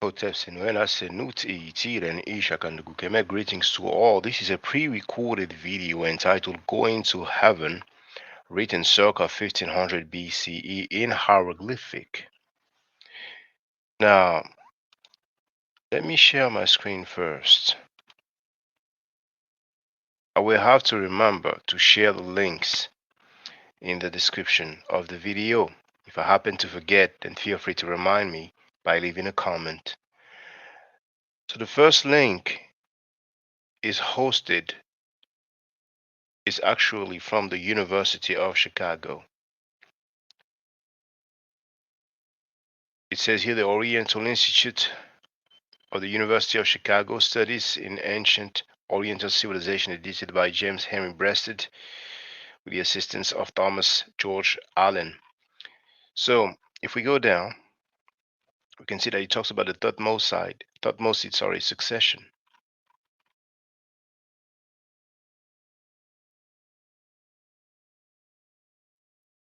Greetings to all. This is a pre-recorded video entitled Going to Heaven, written circa 1500 BCE in hieroglyphic. Now, let me share my screen first. I will have to remember to share the links in the description of the video. If I happen to forget, then feel free to remind me by leaving a comment. So the first link is actually from the University of Chicago. It says here the Oriental Institute of the University of Chicago studies in ancient Oriental civilization, edited by James Henry Breasted with the assistance of Thomas George Allen. So if we go down, we can see that it talks about the Thutmose succession.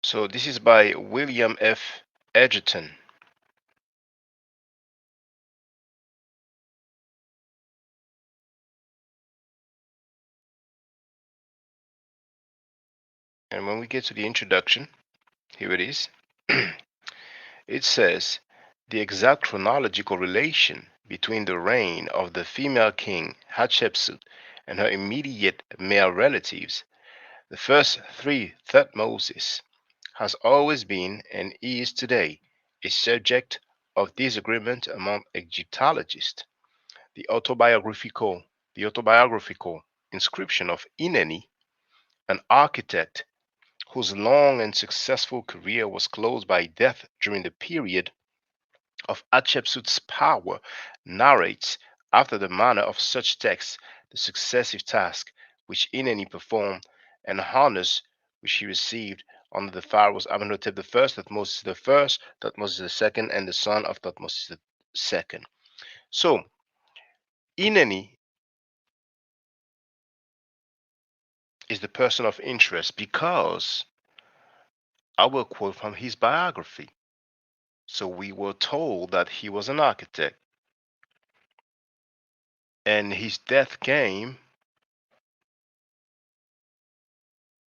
So this is by William F. Edgerton. And when we get to the introduction, here it is. It says, the exact chronological relation between the reign of the female king Hatshepsut and her immediate male relatives, the first three Thutmoses, has always been and is today a subject of disagreement among Egyptologists. The autobiographical inscription of Ineni, an architect whose long and successful career was closed by death during the period of Hatshepsut's power, narrates, after the manner of such texts, the successive tasks which Ineni performed and honors which he received under the pharaohs Amenhotep I, Thutmose I, Thutmose II, and the son of Thutmose II. So, Ineni is the person of interest because I will quote from his biography. So, we were told that he was an architect, and his death came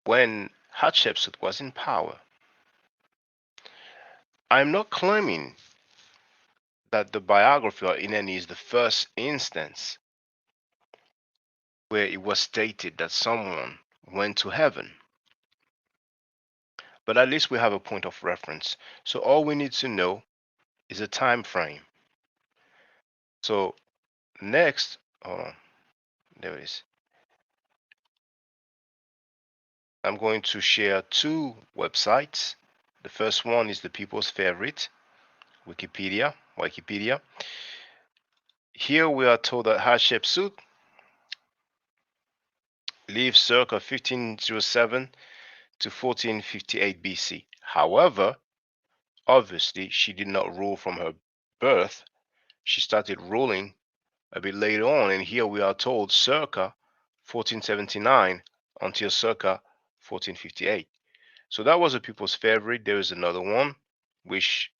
when Hatshepsut was in power. I'm not claiming that the biography of Ineni is the first instance where it was stated that someone went to heaven, but at least we have a point of reference. So all we need to know is a time frame. So next, hold on, there it is. I'm going to share two websites. The first one is the people's favorite, Wikipedia. Here we are told that Hatshepsut lived circa 1507 to 1458 BC. However, obviously, she did not rule from her birth. She started ruling a bit later on, and here we are told circa 1479 until circa 1458. So that was a people's favorite. There is another one, which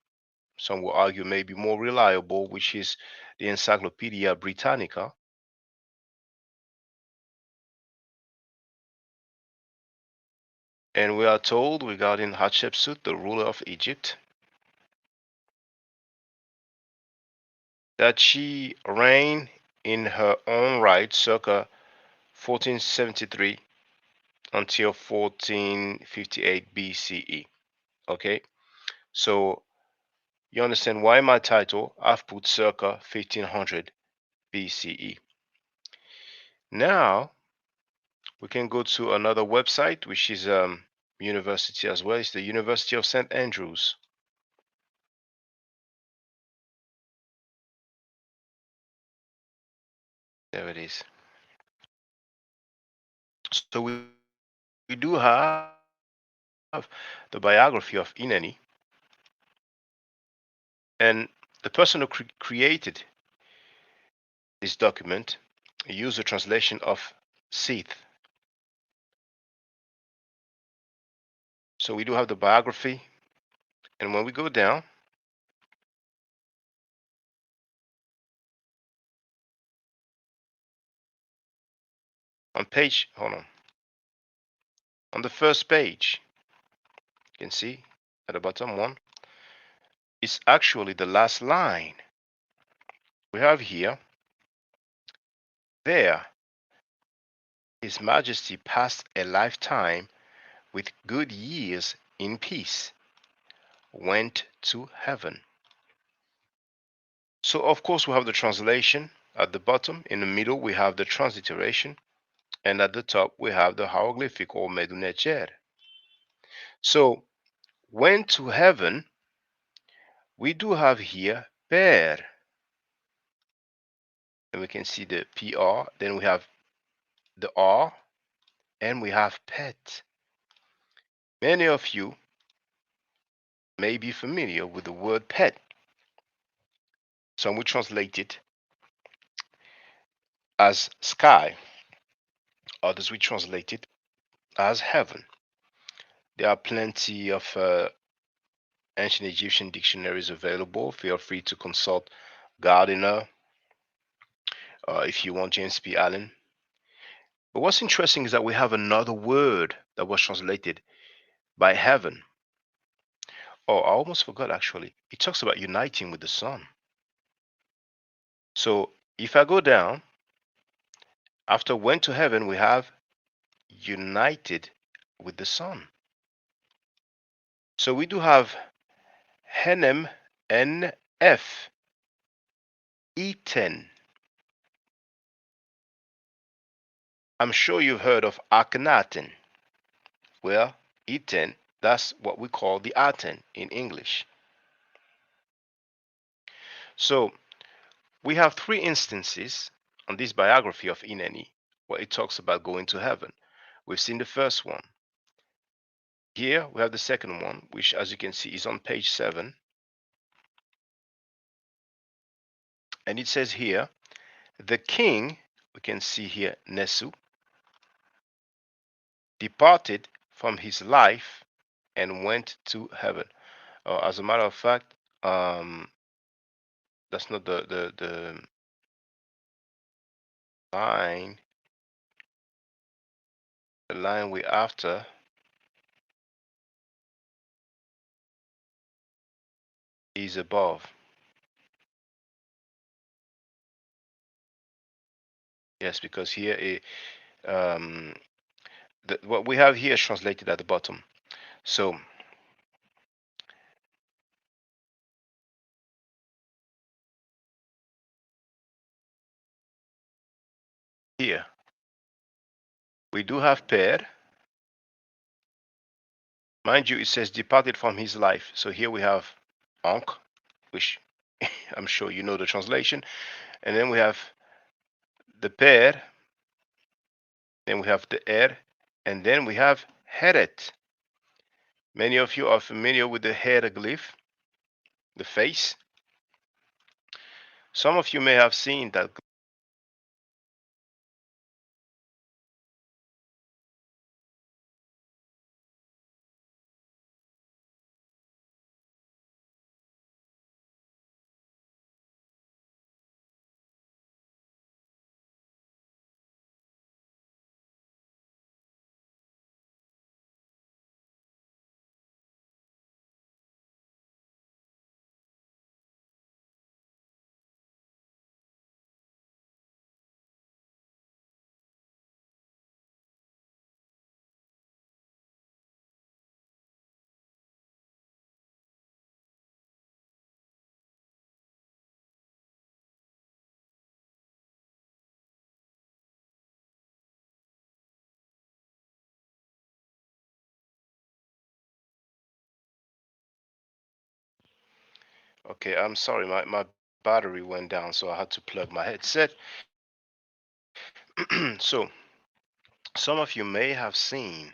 some will argue may be more reliable, which is the Encyclopedia Britannica. And we are told regarding Hatshepsut, the ruler of Egypt, that she reigned in her own right circa 1473 until 1458 BCE. Okay, so you understand why my title I've put circa 1500 BCE. Now we can go to another website, which is university as well. It's the University of St. Andrews. There it is. So we do have the biography of Ineni, and the person who created this document used a translation of Seth. So we do have the biography, and when we go down, page, hold on the first page, you can see at the bottom one, it's actually the last line. We have here, there, His Majesty passed a lifetime with good years in peace, went to heaven. So of course we have the translation at the bottom. In the middle we have the transliteration, and at the top we have the hieroglyphic or medunecer. So went to heaven, we do have here per, and we can see the PR, then we have the R, and we have pet. Many of you may be familiar with the word pet. Some will translate it as sky, others will translate it as heaven. There are plenty of ancient Egyptian dictionaries available. Feel free to consult Gardiner if you want, James P. Allen. But what's interesting is that we have another word that was translated by heaven. Oh, I almost forgot actually. It talks about uniting with the sun. So if I go down, after went to heaven, we have united with the sun. So we do have Hanem NF eaten. I'm sure you've heard of Akhenaten. Well, eaten, that's what we call the Aten in English. So we have three instances on this biography of Ineni where it talks about going to heaven. We've seen the first one. Here we have the second one, which as you can see is on page 7. And it says here, the king, we can see here Nesu, departed from his life and went to heaven. As a matter of fact, that's not the line. The line we after is above. Yes, because here what we have here is translated at the bottom. So here we do have per. Mind you, it says departed from his life. So here we have Ankh, which I'm sure you know the translation. And then we have the per, then we have the er, and then we have heret. Many of you are familiar with the hieroglyph, the face. Some of you may have seen that. Okay, I'm sorry, my battery went down, so I had to plug my headset. So some of you may have seen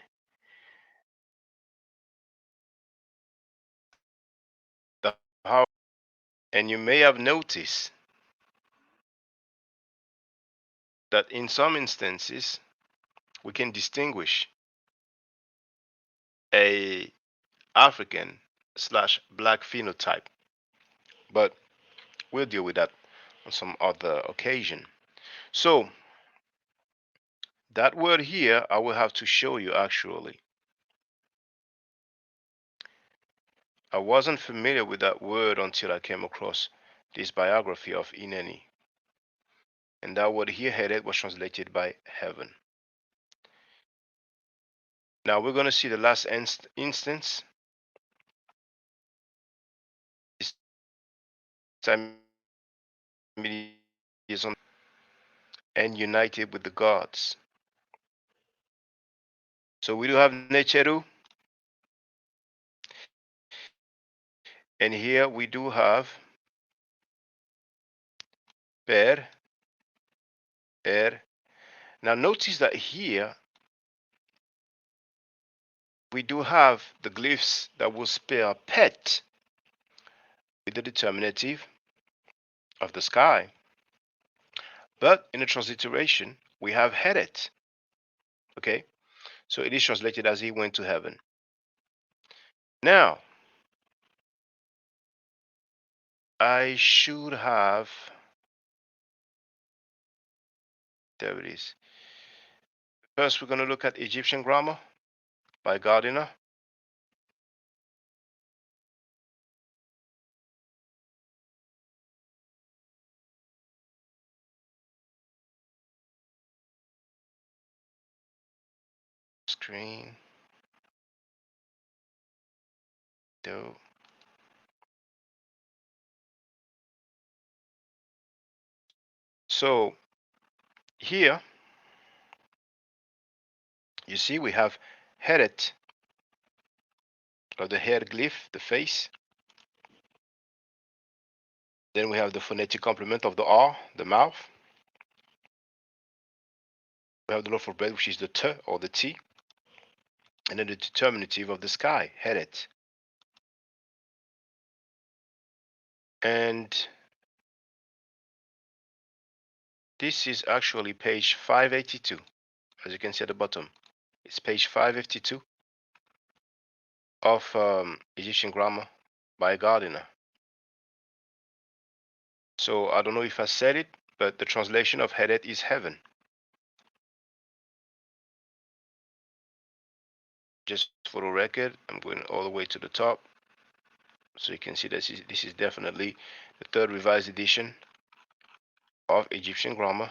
the how, and you may have noticed that in some instances we can distinguish a African slash black phenotype, but we'll deal with that on some other occasion. So That word here, I will have to show you actually. I wasn't familiar with that word until I came across this biography of Ineni. And that word here, headed, was translated by heaven. Now we're going to see the last instance. This time it is on and united with the gods. So we do have Necheru, and here we do have Per, Er. Now notice that here we do have the glyphs that will spell pet with the determinative of the sky. But in the transliteration, we have headed. Okay, so it is translated as he went to heaven. Now, I should have, there it is. First, we're going to look at Egyptian grammar by Gardiner. Screen. Do. So here, you see we have headed, or the hieroglyph, the face. Then we have the phonetic complement of the R, the mouth. We have the loaf of bread, which is the T or the T. And then the determinative of the sky, headed. And this is actually page 582, as you can see at the bottom. It's page 552 of Egyptian grammar by Gardiner. So I don't know if I said it, but the translation of headed is heaven. Just for the record, I'm going all the way to the top. So you can see that this is definitely the third revised edition of Egyptian grammar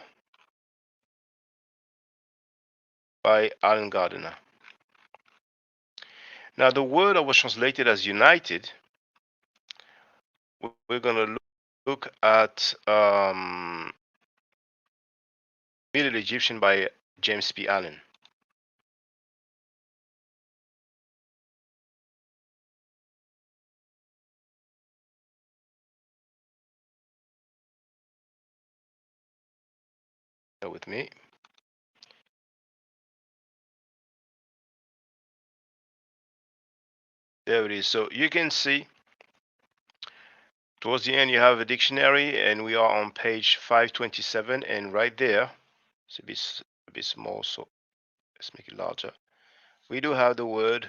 by Alan Gardiner. Now the word that was translated as united, we're going to look at Middle Egyptian by James P. Allen. Bear with me. There it is. So you can see towards the end you have a dictionary, and we are on page 527, and right there, it's a bit small, so let's make it larger. We do have the word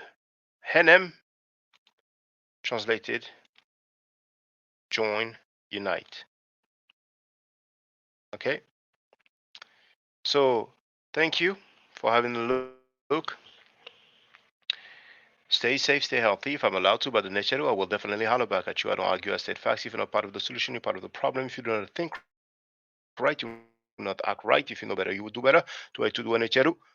Hanem, translated join, unite. Okay, so thank you for having a look. Stay safe, stay healthy. If I'm allowed to, by the next shadow, I will definitely holler back at you. I don't argue, I state facts. If you're not part of the solution, you're part of the problem. If you do not think right, you will not act right. If you know better, you will do better. Tu ai tudo, Necheru.